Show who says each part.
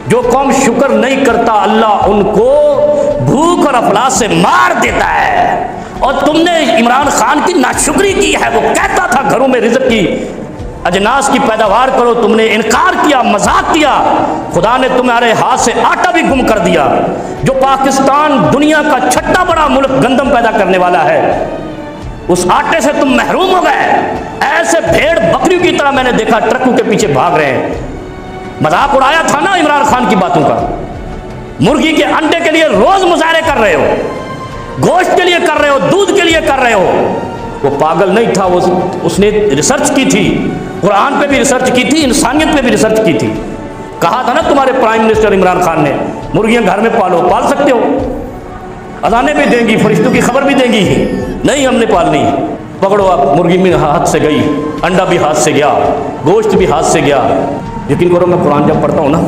Speaker 1: جو قوم شکر نہیں کرتا اللہ ان کو بھوک اور افلاس سے مار دیتا ہے۔ اور تم نے عمران خان کی ناشکری کی ہے، وہ کہتا تھا گھروں میں رزق کی اجناس کی پیداوار کرو، تم نے انکار کیا، مذاق کیا، خدا نے تمہارے ہاتھ سے آٹا بھی گم کر دیا۔ جو پاکستان دنیا کا چھٹا بڑا ملک گندم پیدا کرنے والا ہے، اس آٹے سے تم محروم ہو گئے۔ ایسے بھیڑ بکریوں کی طرح میں نے دیکھا ٹرکوں کے پیچھے بھاگ رہے ہیں۔ مذاق اڑایا تھا نا عمران خان کی باتوں کا، مرغی کے انڈے کے لیے روز مظاہرے کر رہے ہو، گوشت کے لیے کر رہے ہو، دودھ کے لیے کر رہے ہو۔ وہ پاگل نہیں تھا، اس نے ریسرچ کی تھی، قرآن پہ بھی ریسرچ کی تھی، انسانیت پہ بھی ریسرچ کی تھی۔ کہا تھا نا تمہارے پرائم منسٹر عمران خان نے مرغیاں گھر میں پالو، پال سکتے ہو، اذانیں بھی دیں گی، فرشتوں کی خبر بھی دیں گی، نہیں ہم نے پالنی۔ پکڑو آپ، مرغی میں ہاتھ سے گئی، انڈا بھی ہاتھ سے گیا، گوشت بھی ہاتھ سے گیا۔ یقین کرو میں قرآن جب پڑھتا ہوں نا